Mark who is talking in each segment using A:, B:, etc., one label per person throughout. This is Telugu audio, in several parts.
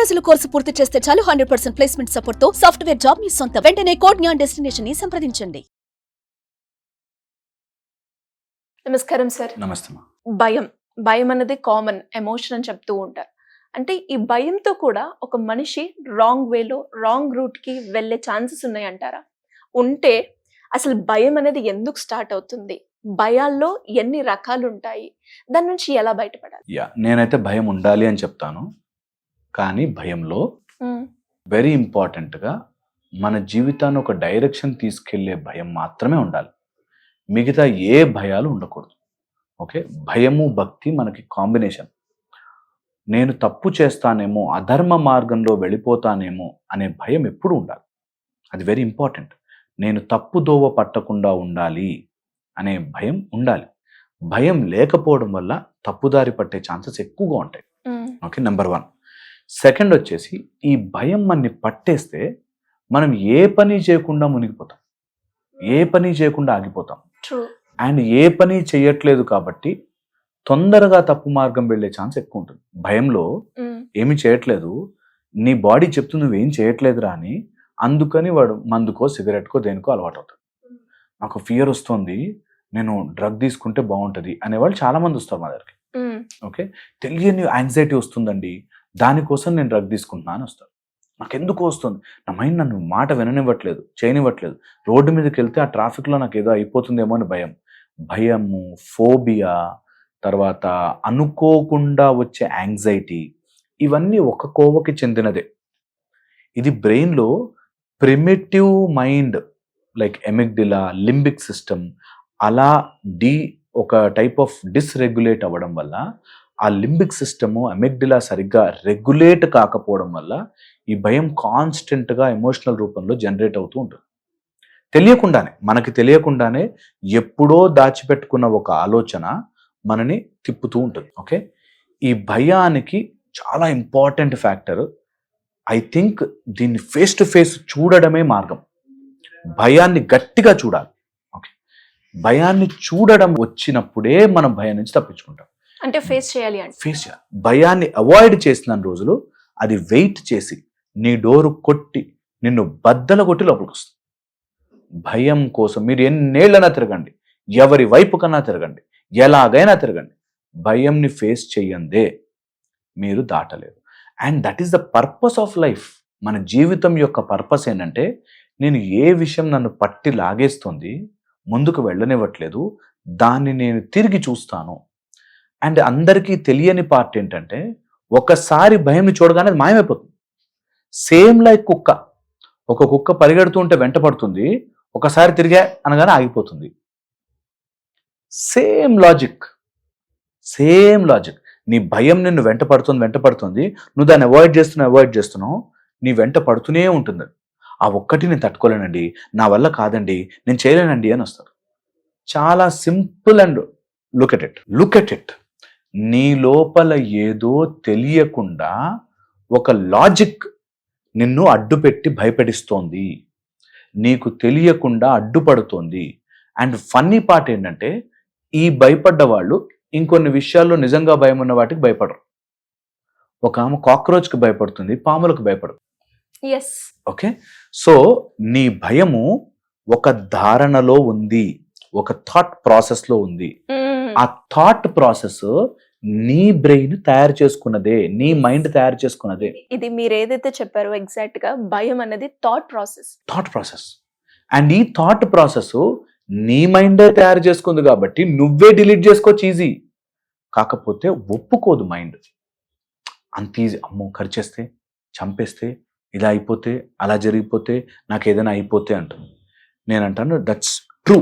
A: రోజుల కోర్సు పూర్తి చేస్తే చాలు 100% ప్లేస్మెంట్ సపోర్ట్ తో సాఫ్ట్వేర్ జాబ్ మీ సొంత. వెంటనే కోడ్ జ్ఞాన్ డెస్టినేషన్ ని సంప్రదించండి.
B: నమస్కారం సార్.
C: నమస్తే.
B: భయం అనేది కామన్ ఎమోషన్ అని చెప్తూ ఉంటారు. అంటే ఈ భయంతో కూడా ఒక మనిషి రాంగ్ వేలో రాంగ్ రూట్ కి వెళ్ళే ఛాన్సెస్ ఉన్నాయంటారా? ఉంటే అసలు భయం అనేది ఎందుకు స్టార్ట్ అవుతుంది? భయాల్లో ఎన్ని రకాలు ఉంటాయి? దాని నుంచి ఎలా బయటపడాలి?
C: నేనైతే భయం ఉండాలి అని చెప్తాను. కానీ భయంలో వెరీ ఇంపార్టెంట్గా మన జీవితాన్ని ఒక డైరెక్షన్ తీసుకెళ్లే భయం మాత్రమే ఉండాలి. మిగతా ఏ భయాలు ఉండకూడదు. ఓకే, భయము భక్తి మనకి కాంబినేషన్. నేను తప్పు చేస్తానేమో, అధర్మ మార్గంలో వెళ్ళిపోతానేమో అనే భయం ఎప్పుడు ఉండాలి. అది వెరీ ఇంపార్టెంట్. నేను తప్పు దోవ పట్టకుండా ఉండాలి అనే భయం ఉండాలి. భయం లేకపోవడం వల్ల తప్పుదారి పట్టే ఛాన్సెస్ ఎక్కువగా ఉంటాయి. Okay, number 1. సెకండ్ వచ్చేసి, ఈ భయం మనని పట్టేస్తే మనం ఏ పని చేయకుండా మునిగిపోతాం, ఏ పని చేయకుండా ఆగిపోతాం. అండ్ ఏ పని చేయట్లేదు కాబట్టి తొందరగా తప్పు మార్గం వెళ్ళే ఛాన్స్ ఎక్కువ ఉంటుంది. భయంలో ఏమి చేయట్లేదు, నీ బాడీ చెప్తుంది నువ్వేం చేయట్లేదురా అని, అందుకని వాడు మందుకో సిగరెట్కో దేనికో అలవాటు అవుతాడు. నాకు ఫియర్ వస్తుంది, నేను డ్రగ్ తీసుకుంటే బాగుంటుంది అనేవాళ్ళు చాలా మంది వస్తారు మా దగ్గరికి. ఓకే, తెలియని యాంగ్జైటీ వస్తుందండి, దానికోసం నేను డ్రగ్ తీసుకుంటున్నా అని వస్తారు. నాకు ఎందుకు వస్తుంది, నా మైండ్ నన్ను మాట విననివ్వట్లేదు, చేయనివ్వట్లేదు. రోడ్డు మీదకి వెళ్తే ఆ ట్రాఫిక్లో నాకు ఏదో అయిపోతుందేమో అని భయము, ఫోబియా, తర్వాత అనుకోకుండా వచ్చే యాంగ్జైటీ, ఇవన్నీ ఒక కోవకి చెందినదే. ఇది బ్రెయిన్లో primitive mind like amygdala, limbic system అలా ఒక టైప్ ఆఫ్ డిస్రెగ్యులేట్ అవ్వడం వల్ల, ఆ లింబిక్ సిస్టము అమిగ్డిలా సరిగ్గా రెగ్యులేట్ కాకపోవడం వల్ల ఈ భయం కాన్స్టెంట్గా ఎమోషనల్ రూపంలో జనరేట్ అవుతూ ఉంటుంది. మనకి తెలియకుండానే ఎప్పుడో దాచిపెట్టుకున్న ఒక ఆలోచన మనని తిప్పుతూ ఉంటుంది. ఓకే, ఈ భయానికి చాలా ఇంపార్టెంట్ ఫ్యాక్టర్, ఐ థింక్ దీన్ని ఫేస్ టు ఫేస్ చూడడమే మార్గం. భయాన్ని గట్టిగా చూడాలి. ఓకే, భయాన్ని చూడడం వచ్చినప్పుడే మనం భయం నుంచి తప్పించుకుంటాం.
B: అంటే ఫేస్ చేయాలి.
C: భయాన్ని అవాయిడ్ చేసిన రోజులు అది వెయిట్ చేసి నీ డోరు కొట్టి నిన్ను బద్దల కొట్టి లోపలికి వస్తుంది. భయం కోసం మీరు ఎన్నేళ్ళైనా తిరగండి, ఎవరి వైపు కన్నా తిరగండి, ఎలాగైనా తిరగండి, భయంని ఫేస్ చెయ్యందే మీరు దాటలేరు. And that is the purpose of life. మన జీవితం యొక్క పర్పస్ ఏంటంటే, నేను ఏ విషయం నన్ను పట్టి లాగేస్తుంది, ముందుకు వెళ్ళనివ్వట్లేదు, దాన్ని నేను తిరిగి చూస్తాను. అండ్ అందరికీ తెలియని పార్ట్ ఏంటంటే, ఒకసారి భయంని చూడగానే అది మాయమైపోతుంది. సేమ్ లైక్ ఒక కుక్క పరిగెడుతూ ఉంటే వెంట పడుతుంది, ఒకసారి తిరిగా అనగానే ఆగిపోతుంది. Same logic. నీ భయం నిన్ను వెంట పడుతుంది, నువ్వు దాన్ని అవాయిడ్ చేస్తున్నావు, నీ వెంట పడుతూనే ఉంటుంది. ఆ ఒక్కటి నేను తట్టుకోలేనండి, నా వల్ల కాదండి, నేను చేయలేనండి అని వస్తారు. చాలా simple and look at it. నీ లోపల ఏదో తెలియకుండా ఒక లాజిక్ నిన్ను అడ్డుపెట్టి భయపెడిస్తోంది, నీకు తెలియకుండా అడ్డుపడుతోంది. అండ్ ఫన్నీ పార్ట్ ఏంటంటే, ఈ భయపడ్డ వాళ్ళు ఇంకొన్ని విషయాల్లో నిజంగా భయం ఉన్న వాటికి భయపడరు. ఒక ఆమె కాక్రోచ్కి భయపడుతుంది, పాములకు భయపడదు. ఓకే, సో నీ భయము ఒక ధారణలో ఉంది, ఒక థాట్ ప్రాసెస్లో ఉంది. ఆ థాట్ ప్రాసెస్ నీ బ్రెయిన్ తయారు చేసుకున్నదే, నీ మైండ్ తయారు చేసుకున్నదే.
B: ఇది మీరు ఏదైతే చెప్పారో ఎగ్జాక్ట్ గా భయం అనేది థాట్ ప్రాసెస్.
C: అండ్ ఈ థాట్ ప్రాసెస్ నీ మైండే తయారు చేసుకుంది కాబట్టి నువ్వే డిలీట్ చేసుకోవచ్చు ఈజీ. కాకపోతే ఒప్పుకోదు మైండ్. అంత ఈజీ, అమ్మో ఖర్చేస్తే, చంపేస్తే, ఇలా అయిపోతే, అలా జరిగిపోతే, నాకు ఏదైనా అయిపోతే అంటుంది. నేనంటాను దట్స్ ట్రూ.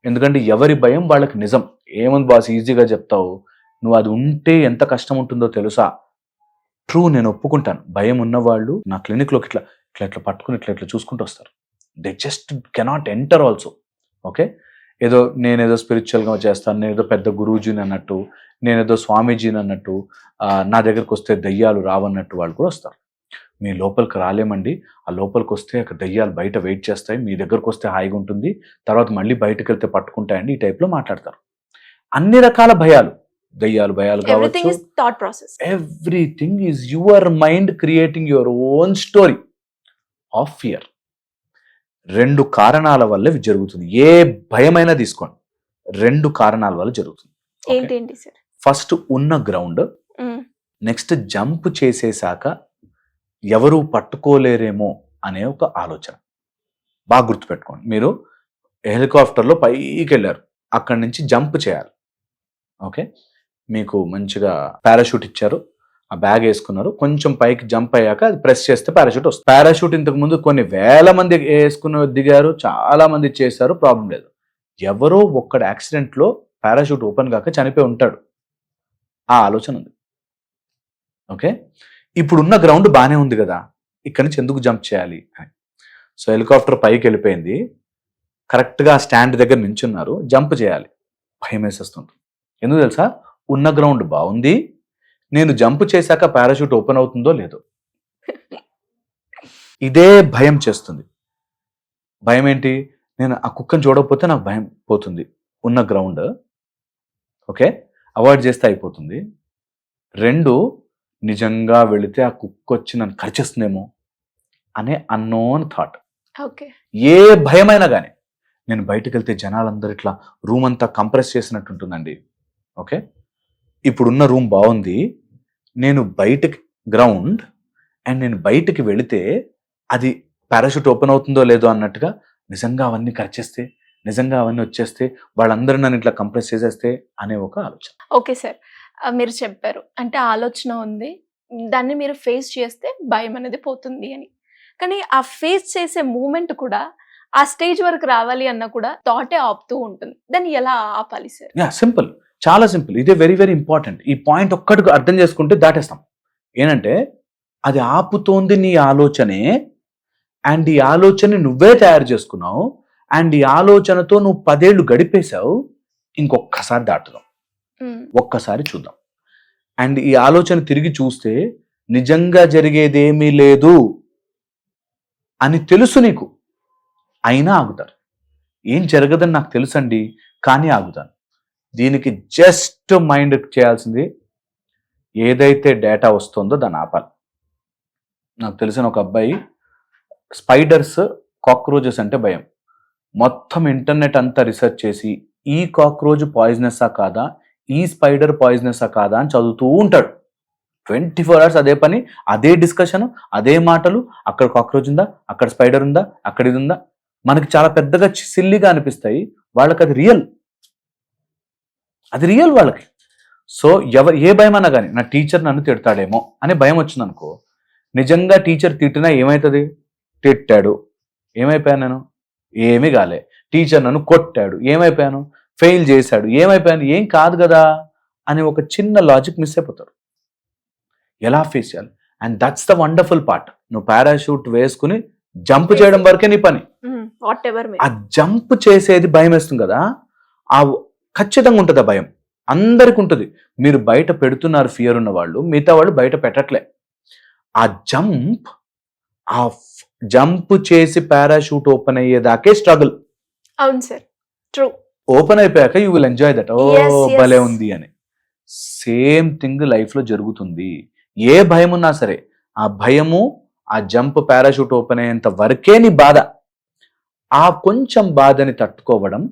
C: ఎందుకంటే ఎవరి భయం వాళ్ళకి నిజం. ఏముంది బాస్ ఈజీగా చెప్తావు, నువ్వు అది ఉంటే ఎంత కష్టం ఉంటుందో తెలుసా? ట్రూ, నేను ఒప్పుకుంటాను. భయం ఉన్నవాళ్ళు నా క్లినిక్లోకి ఇట్లా పట్టుకుని ఇట్లా చూసుకుంటూ వస్తారు. They just cannot enter also. Okay, నేనేదో స్పిరిచువల్గా చేస్తాను, నేనేదో పెద్ద గురూజీని అన్నట్టు, నేనేదో స్వామీజీని అన్నట్టు, నా దగ్గరకు వస్తే దయ్యాలు రావన్నట్టు వాళ్ళు కూడా వస్తారు. మీ లోపలికి రాలేమండి, ఆ లోపలికి వస్తే అక్కడ దయ్యాలు బయట వెయిట్ చేస్తాయి, మీ దగ్గరకు వస్తే హాయిగా ఉంటుంది, తర్వాత మళ్ళీ బయటకు వెళ్తే పట్టుకుంటాయండి, ఈ టైప్లో మాట్లాడతారు. అన్ని రకాల భయాలు దయ్యాలు భయాలు
B: ఎవ్రీథింగ్
C: కావచ్చు,
B: is thought process.
C: Everything is your mind creating your own story of fear. 2 కారణాల వల్ల ఇది జరుగుతుంది. ఏ భయమైనా తీసుకోండి, 2 కారణాల వల్ల జరుగుతుంది.
B: ఏంటేంటి సార్?
C: ఫస్ట్ ఉన్న గ్రౌండ్, నెక్స్ట్ జంప్ చేసేసాక ఎవరు పట్టుకోలేరేమో అనే ఒక ఆలోచన. బాగా గుర్తుపెట్టుకోండి. మీరు హెలికాప్టర్లో పైకి వెళ్ళారు, అక్కడి నుంచి జంప్ చేయాలి. ఓకే, మీకు మంచిగా పారాషూట్ ఇచ్చారు, ఆ బ్యాగ్ వేసుకున్నారు, కొంచెం పైకి జంప్ అయ్యాక అది ప్రెస్ చేస్తే పారాషూట్ వస్తుంది. పారాషూట్ ఇంతకు ముందు కొన్ని వేల మంది వేసుకుని దిగారు, చాలా మంది చేశారు, ప్రాబ్లం లేదు. ఎవరో ఒక్కడు యాక్సిడెంట్లో పారాషూట్ ఓపెన్ కాక చనిపోయి ఉంటాడు. ఆ ఆలోచన ఉంది. ఓకే, ఇప్పుడున్న గ్రౌండ్ బాగానే ఉంది కదా, ఇక్కడి నుంచి ఎందుకు జంప్ చేయాలి అని. సో హెలికాప్టర్ పైకి వెళ్ళిపోయింది, కరెక్ట్గా స్టాండ్ దగ్గర నించున్నారు, జంప్ చేయాలి, భయం వేసేస్తుంటుంది. ఎందుకు తెలుసా? ఉన్న గ్రౌండ్ బాగుంది, నేను జంప్ చేశాక పారాషూట్ ఓపెన్ అవుతుందో లేదో, ఇదే భయం చేస్తుంది. భయం ఏంటి? నేను ఆ కుక్కను చూడకపోతే నాకు భయం పోతుంది. ఉన్న గ్రౌండ్ ఓకే అవాయిడ్ చేస్తే అయిపోతుంది. 2, నిజంగా వెళితే ఆ కుక్క వచ్చి నన్ను కరిచేస్తుందేమో అనే అన్నోన్ థాట్.
B: ఓకే,
C: ఏ భయమైనా కానీ, నేను బయటకు వెళ్తే జనాలందరూ ఇట్లా రూమ్ అంతా కంప్రెస్ చేసినట్టు ఉంటుందండి. ఓకే, ఇప్పుడున్న రూమ్ బాగుంది, నేను బయటకి గ్రౌండ్ అండ్ నేను బయటికి వెళితే అది పారాషూట్ ఓపెన్ అవుతుందో లేదో అన్నట్టుగా నిజంగా అవన్నీ ఖర్చేస్తే, నిజంగా అవన్నీ వచ్చేస్తే, వాళ్ళందరూ నన్ను ఇట్లా కంప్రెస్ చేసేస్తే అనే ఒక ఆలోచన.
B: ఓకే సార్, మీరు చెప్పారు అంటే ఆలోచన ఉంది, దాన్ని మీరు ఫేస్ చేస్తే భయం అనేది పోతుంది అని. కానీ ఆ ఫేస్ చేసే మూమెంట్ కూడా ఆ స్టేజ్ వరకు రావాలి అన్న కూడా థాటే ఆపుతూ ఉంటుంది. దాన్ని ఎలా ఆపాలి సార్?
C: యా, సింపుల్, చాలా సింపుల్. ఇదే వెరీ వెరీ ఇంపార్టెంట్. ఈ పాయింట్ ఒక్కటికి అర్థం చేసుకుంటే దాటేస్తాం. ఏంటంటే అది ఆపుతోంది నీ ఆలోచనే, అండ్ ఈ ఆలోచనని నువ్వే తయారు చేసుకున్నావు, అండ్ ఈ ఆలోచనతో నువ్వు 10 ఏళ్ళు గడిపేశావు. ఇంకొక్కసారి దాటుదాం, ఒక్కసారి చూద్దాం. అండ్ ఈ ఆలోచన తిరిగి చూస్తే నిజంగా జరిగేదేమీ లేదు అని తెలుసు నీకు, అయినా ఆగుతారు. ఏం జరగదని నాకు తెలుసండి, కానీ ఆగుతాను. దీనికి జస్ట్ మైండ్ చేయాల్సింది, ఏదైతే డేటా వస్తుందో దాన్ని ఆపాలి. నాకు తెలిసిన ఒక అబ్బాయి స్పైడర్స్, కాక్రోచెస్ అంటే భయం. మొత్తం ఇంటర్నెట్ అంతా రీసెర్చ్ చేసి ఈ కాక్రోచ్ పాయిజనస్సా కాదా, ఈ స్పైడర్ పాయిజనస్సా కాదా అని చదువుతూ ఉంటాడు. 24 hours అదే పని, అదే డిస్కషన్, అదే మాటలు. అక్కడ కాక్రోచ్ ఉందా, అక్కడ స్పైడర్ ఉందా, అక్కడ ఇది ఉందా. మనకి చాలా పెద్దగా సిల్లిగా అనిపిస్తాయి, వాళ్ళకి అది రియల్, అది రియల్ వాళ్ళకి. సో ఏ భయం అన్నా కానీ, నా టీచర్ నన్ను తిడతాడేమో అనే భయం వచ్చింది అనుకో, నిజంగా టీచర్ తిట్టినా ఏమవుతుంది? తిట్టాడు, ఏమైపోయాను నేను? ఏమీ కాలే. టీచర్ నన్ను కొట్టాడు, ఏమైపోయాను? ఫెయిల్ చేశాడు, ఏమైపోయాను? ఏం కాదు కదా అని ఒక చిన్న లాజిక్ మిస్ అయిపోతారు. ఎలా ఫేస్ చేయాలి? And that's the wonderful part. నువ్వు పారాషూట్ వేసుకుని జంప్ చేయడం వరకే నీ పని. ఆ జంప్ చేసేది భయం వేస్తుంది కదా, ఆ ఖచ్చితంగా ఉంటుంది ఆ భయం, అందరికి ఉంటుంది. మీరు బయట పెడుతున్నారు ఫియర్ ఉన్న వాళ్ళు, మిగతా వాళ్ళు బయట పెట్టట్లే. ఆ జంప్ చేసి పారాషూట్ ఓపెన్ అయ్యేదాకే స్ట్రగుల్.
B: అవును సార్, ట్రూ.
C: ఓపెన్ అయిపోయాక యూ విల్ ఎంజాయ్ దట్, ఓ భలే ఉంది అని. సేమ్ థింగ్ లైఫ్ లో జరుగుతుంది. ఏ భయం ఉన్నా సరే, ఆ భయము, ఆ జంప్, పారాషూట్ ఓపెన్ అయ్యేంత వరకే నీ బాధ. ఆ కొంచెం బాధని తట్టుకోవడం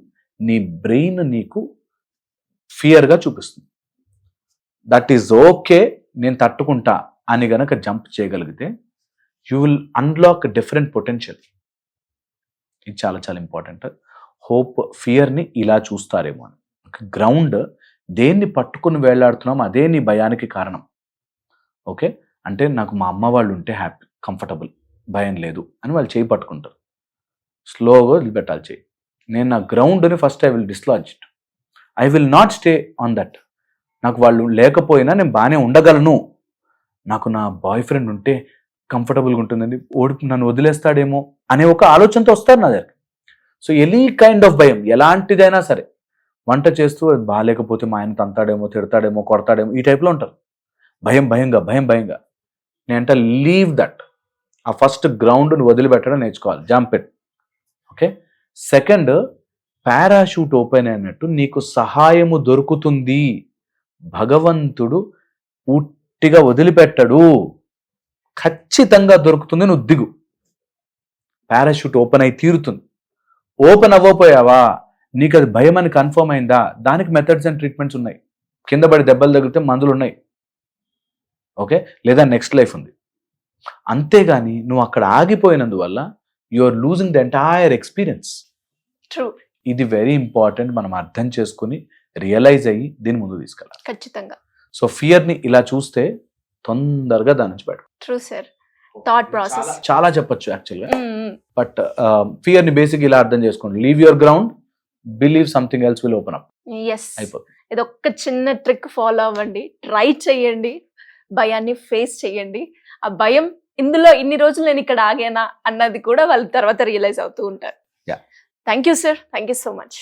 C: నీ బ్రెయిన్ నీకు ఫియర్గా చూపిస్తుంది. దట్ ఈజ్ ఓకే, నేను తట్టుకుంటా అని గనక జంప్ చేయగలిగితే you will unlock different potential. ఇది చాలా చాలా ఇంపార్టెంట్. హోప్ ఫియర్ని ఇలా చూస్తారేమో అని. గ్రౌండ్, దేన్ని పట్టుకుని వేలాడుతున్నాం అదే నీ భయానికి కారణం. ఓకే, అంటే నాకు మా అమ్మ వాళ్ళు ఉంటే హ్యాపీ, కంఫర్టబుల్, భయం లేదు అని వాళ్ళు చేయి పట్టుకుంటారు. స్లోగా వదిలిపెట్టాలి చేయి. నేను నా గ్రౌండ్ని first I will dislodge it. I will not stay on that. నాకు వాళ్ళు లేకపోయినా నేను బాగానే ఉండగలను. నాకు నా బాయ్ ఫ్రెండ్ ఉంటే కంఫర్టబుల్గా ఉంటుందండి, నన్ను వదిలేస్తాడేమో అనే ఒక ఆలోచనతో వస్తారు నా దగ్గర. సో ఎనీ కైండ్ ఆఫ్ భయం, ఎలాంటిదైనా సరే, వంట చేస్తూ బాగాలేకపోతే మా ఆయన తంతాడేమో, తిడతాడేమో, కొడతాడేమో, ఈ టైప్లో ఉంటారు. భయంగా నేనంట లీవ్ దట్. ఆ ఫస్ట్ గ్రౌండ్ని వదిలిపెట్టడం నేర్చుకోవాలి, jump it. Okay, second, parachute open అయినట్టు నీకు సహాయము దొరుకుతుంది. భగవంతుడు పూర్తిగా వదిలిపెట్టడు. ఖచ్చితంగా దొరుకుతుంది, నువ్వు దిగు. పారాషూట్ ఓపెన్ అయి తీరుతుంది. ఓపెన్ అవ్వపోయావా, నీకు అది భయం అని కన్ఫర్మ్ అయిందా, దానికి మెథడ్స్ అండ్ ట్రీట్మెంట్స్ ఉన్నాయి. కింద పడి దెబ్బలు తగిలితే మందులు ఉన్నాయి, ఓకే, లేదా నెక్స్ట్ లైఫ్ ఉంది. అంతేగాని నువ్వు అక్కడ ఆగిపోయినందువల్ల you are losing the entire experience.
B: True.
C: ఇది వెరీ ఇంపార్టెంట్, మనం అర్థం చేసుకుని రియలైజ్ అయ్యి దీని ముందు తీసుకెళ్ళాలి.
B: ఖచ్చితంగా.
C: సో ఫియర్ని ఇలా చూస్తే తొందరగా దాని నుంచి బయట.
B: True sir. థాట్ ప్రాసెస్
C: చాలా చెప్పొచ్చు యాక్చువల్గా, బట్ ఫియర్ ని బేసిక్ ఇలా అర్థం చేసుకోండి. Leave your ground, believe something else will open up.
B: Yes,
C: అయిపోతుంది.
B: ఇది ఒక్క చిన్న ట్రిక్ ఫాలో అవ్వండి, ట్రై చేయండి, భయాన్ని ఫేస్ చేయండి. ఆ భయం ఇందులో ఇన్ని రోజులు నేను ఇక్కడ ఆగానా అన్నది కూడా వాళ్ళ తర్వాత రియలైజ్ అవుతూ ఉంటారు.
C: Yeah.
B: Thank you sir, thank you so much.